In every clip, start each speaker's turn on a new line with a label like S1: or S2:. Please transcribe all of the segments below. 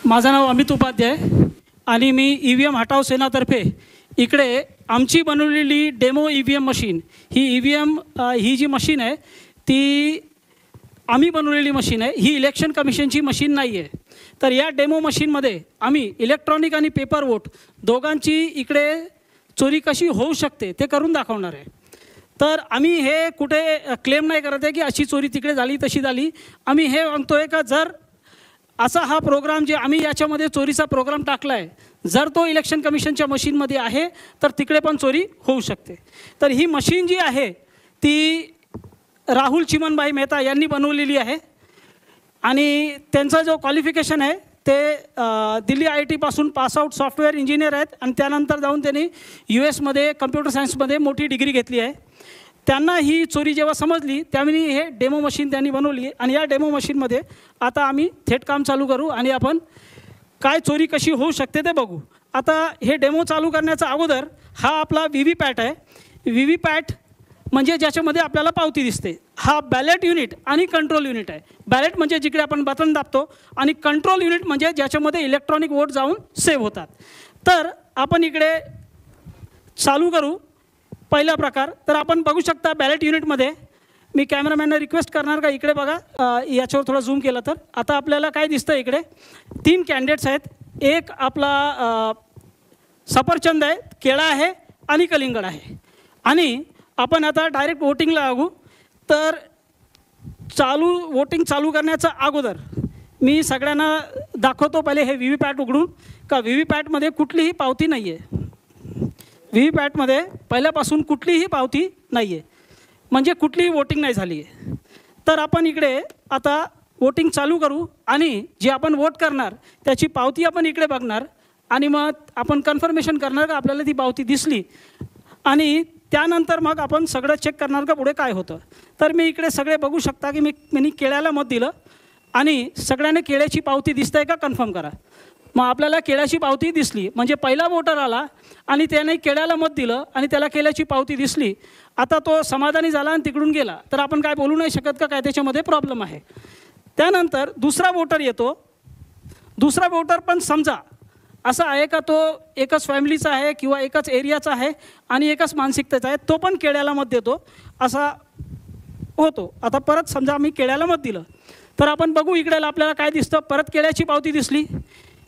S1: माझं नाव अमित उपाध्याय आणि मी EVM हटाव सेनातर्फे इकडे आमची बनवलेली डेमो EVM मशीन ही जी मशीन आहे ती आम्ही बनवलेली मशीन आहे. ही इलेक्शन कमिशनची मशीन नाही आहे. तर या डेमो मशीनमध्ये आम्ही इलेक्ट्रॉनिक आणि पेपर वोट दोघांची इकडे चोरी कशी होऊ शकते ते करून दाखवणार आहे. तर आम्ही हे कुठे क्लेम नाही करत आहे की अशी चोरी तिकडे झाली तशी झाली. आम्ही हे म्हणतो आहे का जर असा हा प्रोग्राम जे आम्ही याच्यामध्ये चोरीचा प्रोग्राम टाकला आहे जर तो इलेक्शन कमिशनच्या मशीनमध्ये आहे तर तिकडे पण चोरी होऊ शकते. तर ही मशीन जी आहे ती राहुल चिमनभाई मेहता यांनी बनवलेली आहे आणि त्यांचा जो क्वालिफिकेशन आहे ते Delhi IIT pass out software engineer आहेत आणि त्यानंतर जाऊन त्यांनी US कम्प्युटर सायन्समध्ये मोठी डिग्री घेतली आहे. त्यांना ही चोरी जेव्हा समजली त्यावेळी हे डेमो मशीन त्यांनी बनवली आणि या डेमो मशीनमध्ये आता आम्ही थेट काम चालू करू आणि आपण काय चोरी कशी होऊ शकते ते बघू. आता हे डेमो चालू करण्याचा अगोदर हा आपला VVPAT आहे. VVPAT म्हणजे ज्याच्यामध्ये आपल्याला पावती दिसते. हा बॅलेट युनिट आणि कंट्रोल युनिट आहे. बॅलेट म्हणजे जिकडे आपण बटन दाबतो आणि कंट्रोल युनिट म्हणजे ज्याच्यामध्ये इलेक्ट्रॉनिक वोट जाऊन सेव्ह होतात. तर आपण इकडे चालू करू. पहिला प्रकार तर आपण बघू शकता बॅलेट युनिटमध्ये मी कॅमेरामॅनला रिक्वेस्ट करणार का इकडे बघा याच्यावर थोडं झूम केलं तर आता आपल्याला काय दिसतं इकडे 3 कॅन्डिडेट्स आहेत. एक आपला सफरचंद आहे, केळा आहे आणि कलिंगड आहे. आणि आपण आता डायरेक्ट वोटिंगला लागू. तर वोटिंग चालू करण्याच्या अगोदर मी सगळ्यांना दाखवतो पहिले हे VVPAT उघडून का VVPATमध्ये कुठलीही पावती नाही आहे. VVPATमध्ये पहिल्यापासून कुठलीही पावती नाही आहे म्हणजे कुठलीही वोटिंग नाही झाली आहे. तर आपण इकडे आता वोटिंग चालू करू आणि जे आपण वोट करणार त्याची पावती आपण इकडे बघणार आणि मग आपण कन्फर्मेशन करणार का आपल्याला ती पावती दिसली आणि त्यानंतर मग आपण सगळं चेक करणार का पुढे काय होतं. तर मी इकडे सगळे बघू शकता की मी केळ्याला मत दिलं आणि सगळ्यांना केळ्याची पावती दिसत आहे का कन्फर्म करा. मग आपल्याला केळ्याची पावती दिसली म्हणजे पहिला वोटर आला आणि त्याने केळ्याला मत दिलं आणि त्याला केळ्याची पावती दिसली. आता तो समाधानी झाला आणि तिकडून गेला तर आपण काय बोलू नाही शकत का काय त्याच्यामध्ये प्रॉब्लेम आहे. त्यानंतर दुसरा वोटर येतो. दुसरा वोटर पण समजा असा आहे का तो एकच फॅमिलीचा आहे किंवा एकच एरियाचा आहे आणि एकच मानसिकतेचा आहे तो पण केळ्याला मत देतो असा होतो. आता परत समजा मी केळ्याला मत दिलं तर आपण बघू इकडे आपल्याला काय दिसतं परत केळ्याची पावती दिसली.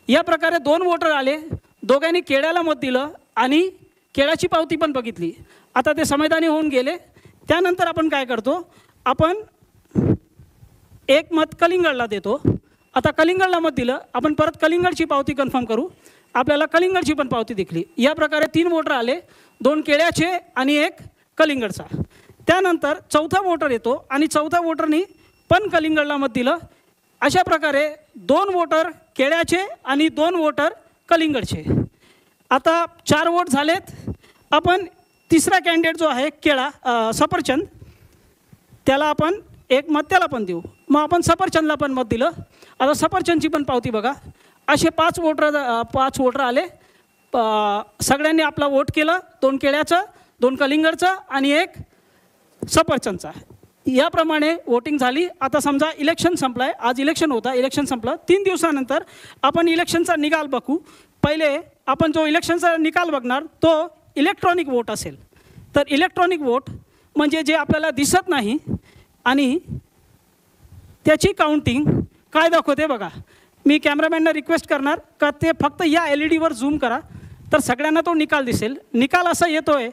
S1: या प्रकारे 2 वोटर आले, दोघांनी केळ्याला मत दिलं आणि केळ्याची पावती पण बघितली. आता ते समाधानी होऊन गेले. त्यानंतर आपण काय करतो आपण एक मत कलिंगडला देतो. आता कलिंगडला मत दिलं आपण परत कलिंगडची पावती कन्फर्म करू. आपल्याला कलिंगडची पण पावती दिसली. या प्रकारे 3 वोटर आले, 2 केळ्याचे आणि 1 कलिंगडचा. त्यानंतर चौथा वोटर येतो आणि चौथा वोटरनी पण कलिंगडला मत दिलं. अशा प्रकारे 2 वोटर केळ्याचे आणि 2 वोटर कलिंगडचे. आता 4 वोट झालेत. आपण तिसरा कॅन्डिडेट जो आहे सफरचंद त्याला आपण 1 मत त्याला पण देऊ. मग आपण सफरचंदला पण मत दिलं. आता सफरचंदची पण पावती बघा. असे 5 वोटर आले. सगळ्यांनी आपला वोट केलं. 2 केळ्याचं, 2 कलिंगडचं आणि 1 सफरचंदचा. याप्रमाणे वोटिंग झाली. आता समजा इलेक्शन संपलं आहे. आज इलेक्शन होता, इलेक्शन संपलं. 3 दिवसानंतर आपण इलेक्शनचा निकाल बघू. पहिले आपण जो इलेक्शनचा निकाल बघणार तो इलेक्ट्रॉनिक वोट असेल. तर इलेक्ट्रॉनिक वोट म्हणजे जे आपल्याला दिसत नाही आणि त्याची काउंटिंग काय दाखवते बघा. मी कॅमेरामॅनला रिक्वेस्ट करणार का ते फक्त या LED वर झूम करा तर सगळ्यांना तो निकाल दिसेल. निकाल असा येतो आहे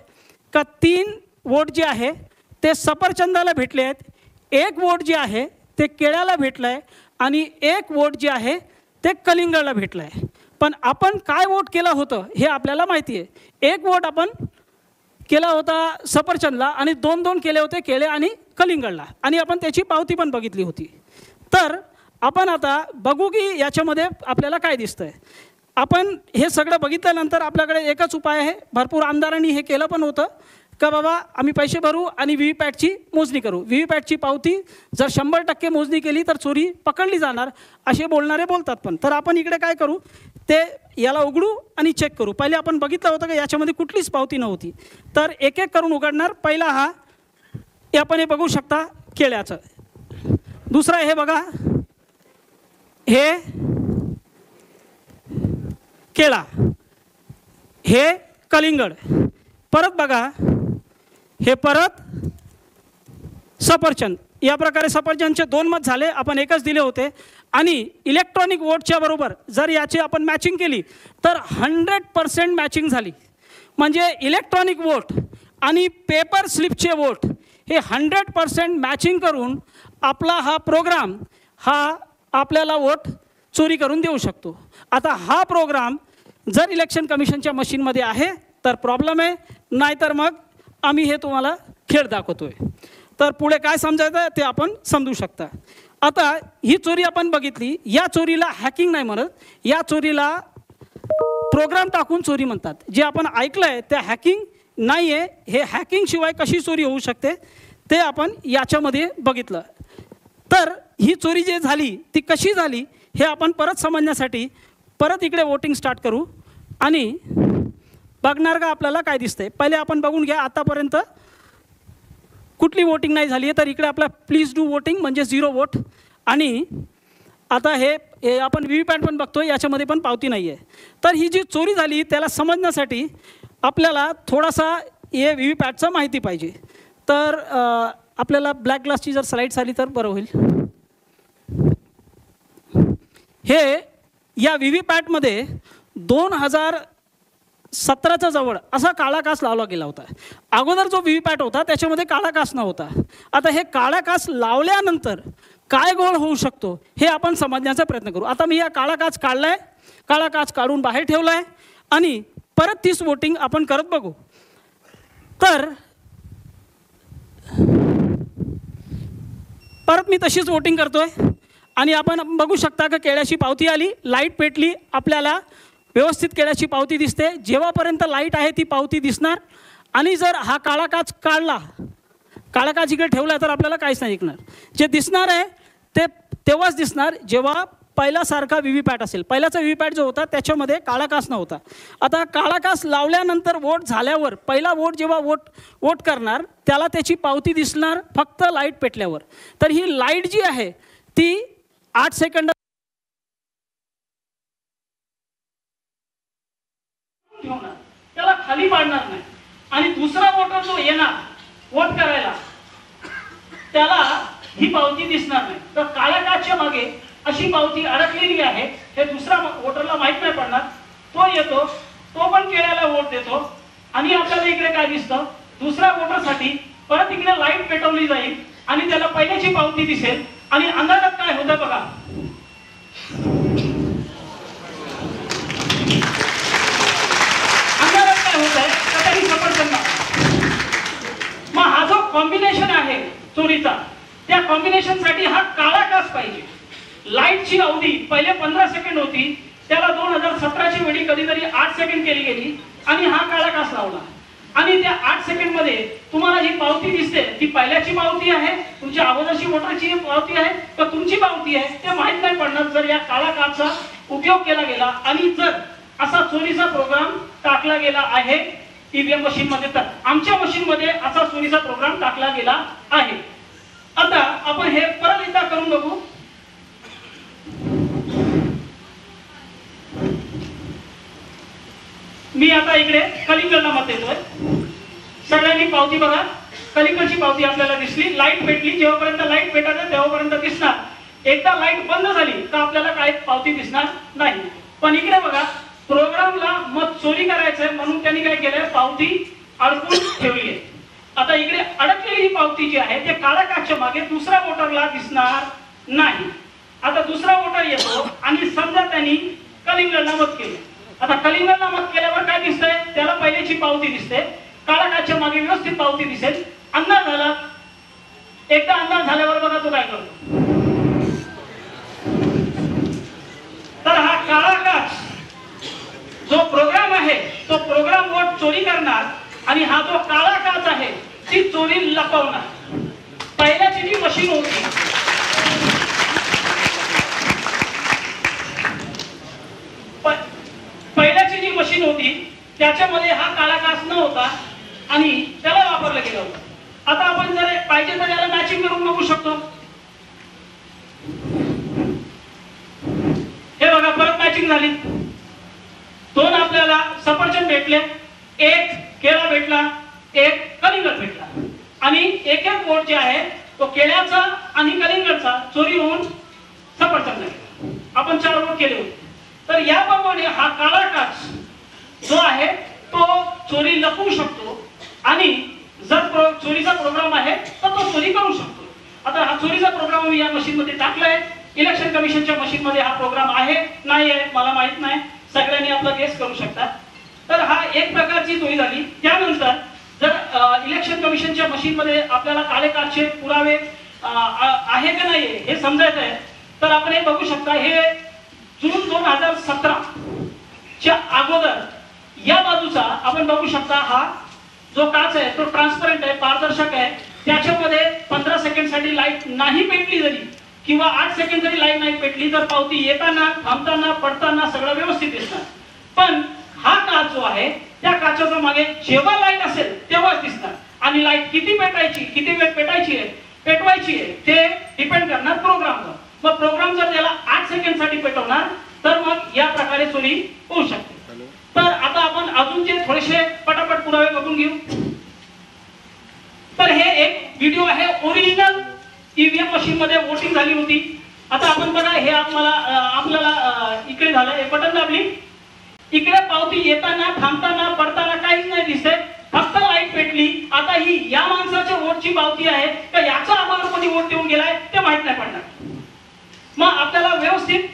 S1: का 3 वोट जे आहे ते सफरचंदाला भेटले आहेत, 1 वोट जे आहे ते केळ्याला भेटलं आहे आणि 1 वोट जे आहे ते कलिंगडला भेटलं आहे. पण आपण काय वोट केलं होतं हे आपल्याला माहिती आहे. 1 वोट आपण केला होता सफरचंदला आणि 2 केले होते केळे आणि कलिंगडला आणि आपण त्याची पावती पण बघितली होती. तर आपण आता बघू की याच्यामध्ये आपल्याला काय दिसतं आहे. आपण हे सगळं बघितल्यानंतर आपल्याकडे एकच उपाय आहे. भरपूर आमदारांनी हे केलं पण होतं का बाबा आम्ही पैसे भरू आणि VVPATची मोजणी करू. VVPATची पावती जर 100% मोजणी केली तर चोरी पकडली जाणार असे बोलणारे बोलतात पण. तर आपण इकडे काय करू ते याला उघडू आणि चेक करू. पहिले आपण बघितलं होतं का याच्यामध्ये कुठलीच पावती नव्हती. तर एक करून उघडणार. पहिला हा आपण हे बघू शकता केळ्याचं. दुसरा हे बघा हे केळा, हे कलिंगड, परत बघा हे परत सफरचंद. या प्रकारे सफरचंदचे 2 मत झाले, आपण एकच दिले होते. आणि इलेक्ट्रॉनिक वोटच्या बरोबर जर याची आपण मॅचिंग केली तर 100% मॅचिंग झाली. म्हणजे इलेक्ट्रॉनिक वोट आणि पेपर स्लिपचे वोट हे 100% मॅचिंग करून आपला हा प्रोग्राम हा आपल्याला वोट चोरी करून देऊ शकतो. आता हा प्रोग्राम जर इलेक्शन कमिशनच्या मशीनमध्ये आहे तर प्रॉब्लेम आहे, नाहीतर मग आम्ही हे तुम्हाला खेळ दाखवतो आहे. तर पुढे काय समजायचं ते आपण समजू शकता. आता ही चोरी आपण बघितली, या चोरीला हॅकिंग नाही म्हणत, या चोरीला प्रोग्राम टाकून चोरी म्हणतात. जे आपण ऐकलं आहे त्या हॅकिंग नाही आहे. हे हॅकिंगशिवाय कशी चोरी होऊ शकते ते आपण याच्यामध्ये बघितलं. तर ही चोरी जी झाली ती कशी झाली हे आपण परत समजण्यासाठी परत इकडे वोटिंग स्टार्ट करू आणि बघणार का आपल्याला काय दिसतंय. पहिले आपण बघून घ्या आतापर्यंत कुठली वोटिंग नाही झाली आहे. तर इकडे आपला प्लीज डू वोटिंग म्हणजे 0 वोट. आणि आता हे आपण व्हीव्हीपॅट पण बघतोय, याच्यामध्ये पण पावती नाही आहे. तर ही जी चोरी झाली त्याला समजण्यासाठी आपल्याला थोडासा हे व्हीव्हीपॅटचं माहिती पाहिजे. तर आपल्याला ब्लॅक ग्लासची जर स्लाईड्स आली तर बरं होईल. हे या व्हीव्हीपॅटमध्ये 2017च्या जवळ असा काळा काच लावला गेला होता. अगोदर जो व्हीव्हीपॅट होता त्याच्यामध्ये काळा काच नव्हता. आता हे काळा काच लावल्यानंतर काय गोळ होऊ शकतो हे आपण समजण्याचा प्रयत्न करू. आता मी हा काळा काच काढला आहे, काळा काच काढून बाहेर ठेवला आहे आणि परत 30 वोटिंग आपण करत बघू. तर परत मी तशीच वोटिंग करतोय आणि आपण बघू शकता की केळ्याची पावती आली, लाईट पेटली, आपल्याला व्यवस्थित केळ्याची पावती दिसते. जेव्हापर्यंत लाईट आहे ती पावती दिसणार. आणि जर हा काळा काच काढला, काळा काच इकडे ठेवला तर आपल्याला काहीच नाही दिसणार. जे दिसणार आहे ते तेव्हाच दिसणार जेव्हा पहिल्यासारखा व्हीव्हीपॅट असेल. पहिल्याचा व्हीव्हीपॅट जो होता त्याच्यामध्ये काळा काच नव्हता. आता काळा काच लावल्यानंतर वोट झाल्यावर पहिला वोट जेव्हा वोट करणार त्याला त्याची पावती दिसणार फक्त लाईट पेटल्यावर. तर ही लाईट जी आहे ती 8 सेकंद त्याला खाली पाडणार नाही. आणि दुसरा वोटर जो येणार वोट करायला त्याला ही पावती दिसणार नाही. तर काळ्या काचच्या मागे अशी पावती अडकलेली आहे हे दुसरा वोटरला माहीत नाही पडणार. तो येतो, तो पण केळ्याला वोट देतो आणि आपल्याला इकडे काय दिसतं, दुसऱ्या वोटरसाठी परत इकडे लाईट पेटवली जाईल आणि त्याला पहिल्याची पावती दिसेल. आणि अंधारात काय होतं बघा, अंधारात काय होतंय कधी सफरचंद. मग हा जो कॉम्बिनेशन आहे चोरीचा त्या कॉम्बिनेशनसाठी हा काळा काच पाहिजे. लाईटची अवधी पहिले 15 सेकंड होती, त्याला 2017ची वेळी कधीतरी 8 सेकंड केली गेली आणि हा काळा काच लावला. आणि त्या 8 सेकंड मध्ये तुम्हाला ही पावती दिसते ती पहिल्याची पावती आहे, तुमच्या अगोदरची वोटरची पावती आहे तर तुमची पावती आहे ते माहित नाही पडणार जर या काळा काचचा उपयोग केला गेला आणि जर असा चोरीचा प्रोग्राम टाकला गेला आहे ईव्हीएम मशीन मध्ये. तर आमच्या मशीन मध्ये असा चोरीचा प्रोग्राम टाकला गेला आहे. आता आपण हे परत एकदा करून बघू. मी आता इकडे कलिंगडला मत देतोय. सगळ्यांनी पावती बघा, कलिंगडची पावती आपल्याला दिसली, लाईट पेटली. जेव्हापर्यंत लाईट पेटायचं तेव्हापर्यंत दिसणार. एकदा लाईट बंद झाली तर आपल्याला काय पावती दिसणार नाही. पण इकडे बघा प्रोग्रामला मत चोरी करायचंय म्हणून त्यांनी काय केलंय, पावती अडकून ठेवली आहे. आता इकडे अडकलेली ही पावती जी आहे ते काळ्या काचच्या मागे दुसऱ्या वोटरला दिसणार नाही. आता दुसरा वोटर येतो आणि समजा त्यांनी कलिंगडला मत केलं. आता कलिंगडला मत केल्यावर काय दिसतंय, त्याला पहिल्याची पावती दिसते, काळा काचच्या मागे व्यवस्थित पावती दिसेल. अंदाज झाला, एकदा अंदाज झाल्यावर बघा तो काय करतो. तर हा काळा काच जो प्रोग्राम आहे तो प्रोग्राम वोट चोरी करणार आणि हा जो काळा काच आहे ती चोरी लपवणार. पहिल्याची जी मशीन होती पहिल्याची जी मशीन होती त्याच्यामध्ये हा काळा काच न होता आणि त्याला वापरलं गेलं होतं. आता आपण जर पाहिजे तर याला मॅचिंग करून बघू शकतो. हे बघा परत मॅचिंग झाली. सफरचंद भेटले, एक केळा भेटला, एक कलिंगड भेटला आणि एक एक वोट जे आहे तो केळ्याचा आणि कलिंगडचा चोरी होऊन सफरचंद गेला. आपण 4 वोट केले होते. तर याप्रमाणे हा काळा काच जो आहे तो चोरी लपवू शकतो आणि जर चोरीचा प्रोग्राम आहे तर तो चोरी करू शकतो. आता हा चोरीचा प्रोग्राम मी या मशीन मध्ये टाकलाय. इलेक्शन कमिशनच्या मशीन मध्ये हा प्रोग्राम आहे नाही आहे मला माहित नाही, सगळ्यांनी आपला गेस करू शकता. तर हा एक प्रकारची चोरी झाली. त्यानंतर जर इलेक्शन कमिशनच्या मशीन मध्ये आपल्याला काळे काचचे पुरावे आहे का नाही हे समजायचं आहे तर आपण हे बघू शकता. हे जून 2017 च्या अगोदर या बाजूचा आपण बघू शकता. हा जो काच आहे तो ट्रान्सपरंट आहे, पारदर्शक आहे. त्याच्यामध्ये 15 सेकंड साठी लाईट नाही पेटली जरी किंवा 8 सेकंड जरी लाईट नाही पेटली तर पावती येताना, थांबताना, पडताना सगळं व्यवस्थित दिसणार. पण हा काच जो आहे त्या काचेच्या मागे जेव्हा लाईट असेल तेव्हाच दिसणार आणि लाईट किती पेटायची, किती वेळ पेटायची आहे, पेटवायची आहे ते डिपेंड करणार प्रोग्रामवर. मग प्रोग्राम जर त्याला 8 सेकंड साठी पेटवणार तर मग या प्रकारे चोरी होऊ शकते. तर आता आपण अजूनचे थोडेसे पटापट पुरावे बघून घेऊ. तर हे एक व्हिडिओ आहे. ओरिजिनल ईव्हीएम मशीन मध्ये वोटिंग झाली होती. आता आपण बघा हे आपल्याला इकडे झालं, एक बटन दाबली, इकडे पावती येताना, थांबताना, पडताना काहीच नाही दिसते, फक्त लाईट पेटली. आता ही या माणसाच्या वोटची पावती आहे का याचा अगोदर कोणी वोट देऊन गेलाय ते माहित नाही पडणार. मग आपल्याला व्यवस्थित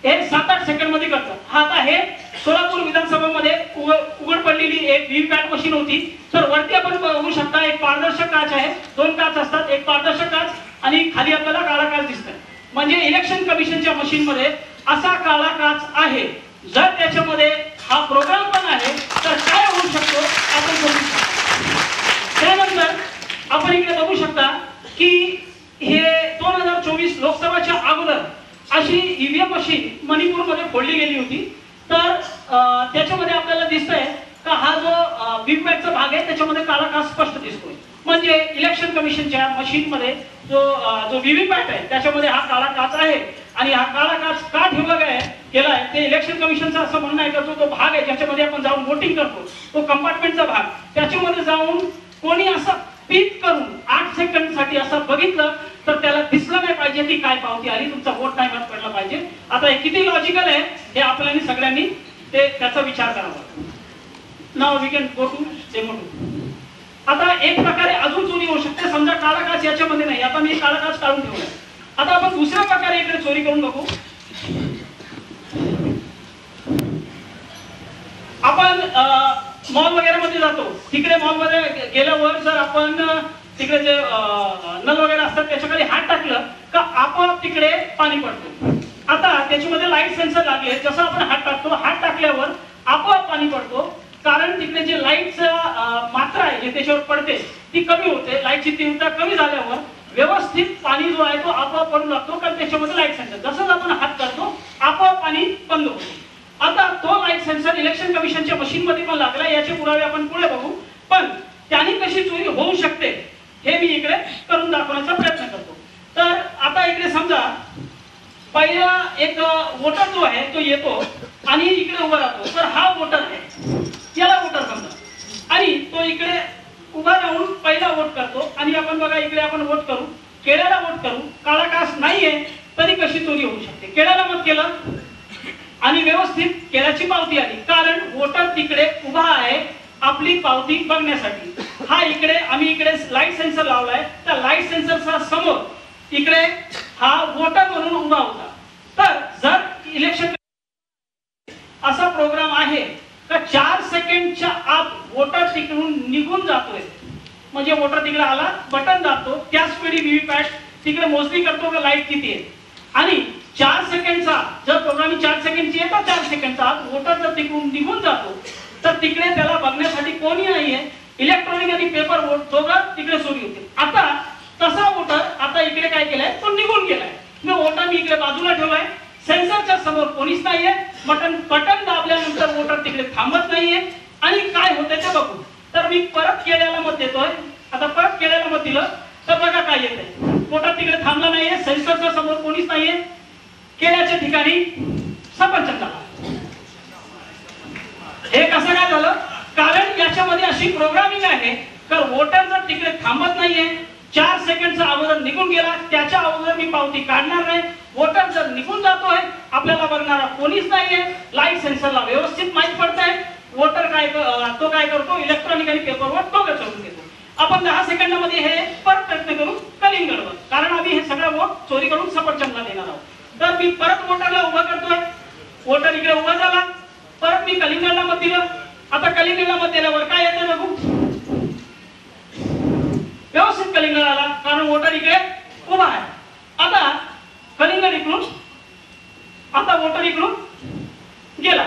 S1: हे 7-8 सेकंड मध्ये करतात. हा आता हे सोलापूर विधानसभा मध्ये उघड पडलेली एक व्हीव्हीपॅट मशीन होती. तर वरती आपण बघू शकता एक पारदर्शक काच आहे, 2 काच असतात, एक पारदर्शक काच आणि खाली आपल्याला काळा काच दिसतोय. म्हणजे इलेक्शन कमिशनच्या मशीन मध्ये असा काळा काच आहे. जर त्याच्यामध्ये हा प्रोग्राम पण आहे तर काय होऊ शकतो आपण बघू शकतो. त्यानंतर आपण इकडे बघू शकता की हे 2024 लोकसभाच्या अगोदर अशी ईव्हीएम मशीन मणिपूरमध्ये फोडली गेली होती. तर त्याच्यामध्ये आपल्याला दिसतंय का हा जो व्हीव्हीपॅटचा भाग आहे त्याच्यामध्ये काळा काच स्पष्ट दिसतोय. म्हणजे इलेक्शन कमिशनच्या मशीन मध्ये जो व्हीव्हीपॅट आहे त्याच्यामध्ये हा काळा काच आहे. आणि हा काळा काच का ठेवला गेलाय ते इलेक्शन कमिशनचं असं म्हणणं आहे का तो भाग आहे ज्याच्यामध्ये आपण जाऊन वोटिंग करतो, तो कंपार्टमेंटचा भाग, त्याच्यामध्ये जाऊन कोणी असा पीक करून 8 सेकंड साठी असं बघितलं तर त्याला दिसलं नाही पाहिजे की काय पावती आली, तुमचा वोट नाही बंद पडला पाहिजे. आता हे किती लॉजिकल आहे हे आपल्याला सगळ्यांनी त्याचा विचार करावा. Now we can go to demo 2. आता एक प्रकारे अजून चोरी होऊ शकते. समजा काळा काच याच्यामध्ये नाही, आता मी काळा काच काढून ठेवलाय. आता आपण दुसऱ्या प्रकारे इकडे चोरी करून बघू. आपण मॉल वगैरे मध्ये जातो, तिकडे मॉल मध्ये गेल्यावर जर आपण तिकडे जे नल वगैरे असतात त्याच्याकडे हात टाकलं का आपोआप तिकडे पाणी पडतो. आता त्याच्यामध्ये लाईट सेन्सर लागले, जसं आपण हात टाकतो, हात टाकल्यावर आपोआप पाणी पडतो. कारण तिकडे जे लाईटचा मात्रा आहे जे त्याच्यावर पडते ती कमी होते. लाईटची तीव्रता कमी झाल्यावर व्यवस्थित पाणी जो आहे तो आपोआप पडू लागतो. कारण त्याच्यामध्ये लाईट सेन्सर, जसंच आपण हात करतो आपोआप पाणी बंद होतो. आता तो लाईट सेन्सर इलेक्शन कमिशनच्या मशीन मध्ये पण लागला. याचे पुरावे आपण पुढे बघू. पण त्याने कशी चोरी होऊ शकते हे मी इकडे करून दाखवण्याचा प्रयत्न करतो. तर आता इकडे समजा पहिला एक वोटर जो आहे तो येतो आणि इकडे उभा राहतो. तर हा वोटर आहे, याला वोटर समजा, आणि तो इकडे उभा राहून पहिला वोट करतो. आणि आपण बघा इकडे आपण वोट करू, केळ्याला वोट करू, काळा काच नाहीये तरी कशी चोरी होऊ शकते. केळ्याला मत केलं आणि व्यवस्थित केळ्याची पावती आली, कारण वोटर तिकडे उभा आहे आपली पावती बघण्यासाठी. हा इकडे आम्ही इकडे लाईट सेन्सर लावलाय, त्या लाईट सेन्सरचा समोर इकडे हा वोटर म्हणून उभा होता. तर जर इलेक्शन असा प्रोग्राम आहे का 4 सेकंडच्या आत वोटर तिकडून निघून जातोय, म्हणजे वोटर तिकडे आला, बटन दाबतो, त्याच वेळी व्हीव्हीपॅट तिकडे मोजणी करतो का लाईट किती आहे. आणि 4 सेकंडचा जर प्रोग्राम 4 सेकंडची आहे तर 4 सेकंडचा आत वोटर जर तिकडून निघून जातो तर तिकडे त्याला बघण्यासाठी कोणी नाहीये. इलेक्ट्रॉनिक आणि पेपर वोट दोघं तिकडे चोरी होते. आता तसा वोटर आता इकडे काय केलाय तो निघून गेलाय. वोटर मी इकडे बाजूला ठेवलाय, सेन्सरच्या समोर कोणीच नाहीये. बटन दाबल्यानंतर वोटर तिकडे थांबत नाहीये आणि काय होते ते बघू. तर मी परत केळ्याला मत देतोय. आता परत केळ्याला मत दिलं तर बघा काय येतंय. वोटर तिकडे थांबला नाहीये, सेन्सरच्या समोर कोणीच नाहीये, केळ्याच्या ठिकाणी सफरचंद आला. हे कसं काय झालं? कारण याच्यामध्ये अशी प्रोग्रामिंग आहे तर वोटर जर तिकडे थांबत नाहीये, 4 सेकंडचा अगोदर निघून गेला, त्याच्या अगोदर मी पावती काढणार नाही. वोटर जर निघून जातोय, आपल्याला बघणारा कोणीच नाहीये, लाईट सेन्सरला व्यवस्थित माहित पडतंय. वोटर तो काय करतो, इलेक्ट्रॉनिक आणि पेपरवर टोकन चढून घेतो. आपण 10 सेकंदामध्ये हे परत प्रयत्न करू कलिंगडवर, कारण आम्ही हे सगळं वोट चोरी करून सफरचंदला देणार आहोत. तर मी परत वोटरला उभा करतोय, वोटर इकडे उभा झाला, परत मी कलिंगडला मत दिलं. आता कलिंगडला मत दिल्यावर काय येतं बघू, व्यवस्थित कलिंगड आला, कारण वोटर इकडे उभा आहे. आता कलिंगड इकडून, आता वोटर इकडून गेला,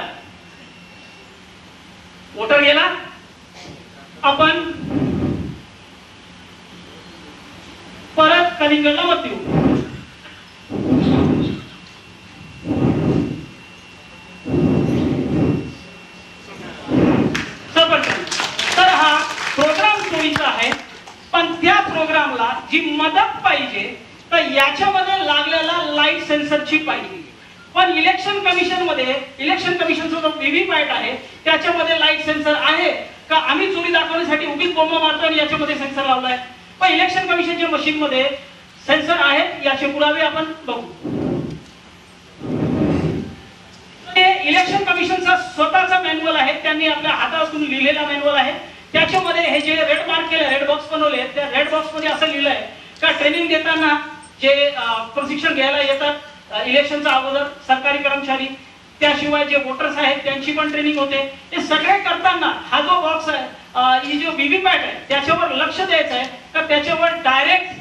S1: वोटर गेला. आपण परत कलिंगडला मत देऊ. तर हा प्रोग्राम चोरीचा आहे, पण त्या प्रोग्रामला जी मदत पाहिजे तर याच्यामध्ये लागलेला लाईट सेन्सरची पाहिजे. पण इलेक्शन कमिशनचा जो व्हीव्हीपॅट आहे त्याच्यामध्ये लाईट सेन्सर आहे का? आम्ही चोरी दाखवण्यासाठी उगीच बोंब मारतो आणि याच्यामध्ये सेन्सर लावलाय. पण इलेक्शन कमिशनच्या मशीन मध्ये सेन्सर आहे, याचे पुरावे आपण बघू. इलेक्शन कमिशनचा स्वतःचा मॅन्युअल आहे, त्यांनी आपल्या हातातून लिहिलेला मॅन्युअल आहे. त्याच्यामध्ये हे जे रेड मार्क केले, रेड बॉक्स बनवले, त्या रेड बॉक्स मध्ये असं लिहिलंय का ट्रेनिंग देताना जे प्रशिक्षण घ्यायला येतात इलेक्शनच्या अगोदर सरकारी कर्मचारी, त्याशिवाय जे वोटर्स आहेत त्यांची पण ट्रेनिंग होते. हे सगळे करताना हा जो बॉक्स आहे, ही जो व्हीव्हीपॅट आहे, त्याच्यावर लक्ष द्यायचं आहे का त्याच्यावर डायरेक्ट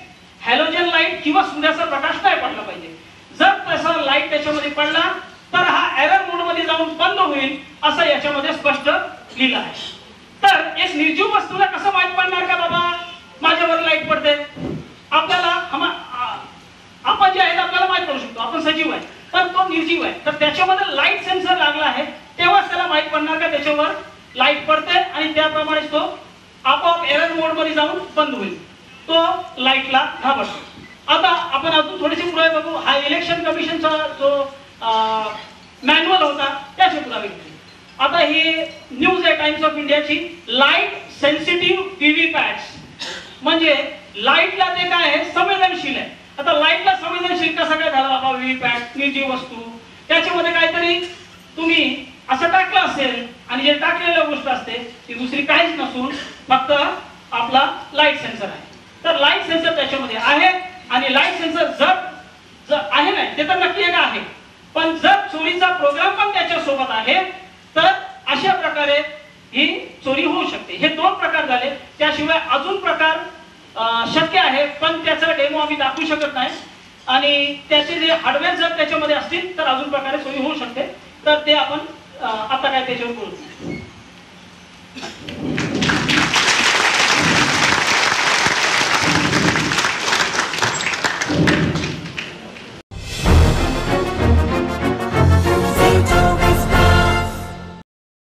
S1: हॅलोजन लाईट किंवा सूर्याचा प्रकाश नाही पडला पाहिजे. जर तसा लाईट त्याच्यामध्ये पडला तर हा एरर मोड मध्ये जाऊन बंद होईल, असं याच्यामध्ये स्पष्ट लिहिलं आहे. तर एक निर्जीव वस्तूला कसं माहित पडणार का बाबा माझ्यावर लाईट पडते? आपल्याला आपण जे आहे आपल्याला माहित पडू शकतो, आपण सजीव आहे, पण तो निर्जीव आहे. तर त्याच्यामध्ये लाईट सेन्सर लागला आहे, तेव्हाच त्याला माहित पडणार का त्याच्यावर लाईट पडते, आणि त्याप्रमाणे तो आपोआप एरर मोड मध्ये जाऊन बंद होईल, तो लाईटला घाबरतो. आता आपण अजून थोडेसे पुरावे बघू. हा इलेक्शन कमिशनचा जो मॅन्युअल होता त्याचे पुरावे. आता ही न्यूज आहे टाइम्स ऑफ इंडियाची, लाईट सेन्सिटिव्ह व्हीव्हीपॅट्स, म्हणजे लाईटला ते काय आहे, संवेदनशील आहे. आता लाईटला संवेदनशील कसा काय झाला बाबा? व्हीव्हीपॅट निर्जीव वस्तू, त्याच्यामध्ये काहीतरी तुम्ही असं टाकलं असेल, आणि जे टाकलेल्या गोष्ट असते ती दुसरी काहीच नसून फक्त आपला लाईट सेन्सर आहे. तर लाईट सेन्सर त्याच्यामध्ये आहे, आणि लाईट सेन्सर जर आहे नाही ते तर नक्की एक आहे, पण जर चोरीचा प्रोग्राम पण त्याच्या सोबत आहे तर अशा प्रकारे ही चोरी होऊ शकते. हे 2 प्रकार झाले, त्याशिवाय अजून प्रकार शक्य आहे, पण त्याचा डेमो आम्ही दाखवू शकत नाही. आणि त्याचे जे हार्डवेअर जर त्याच्यामध्ये असतील तर अजून प्रकारे चोरी होऊ शकते. तर ते आपण आता काय त्याच्यावर बोलू.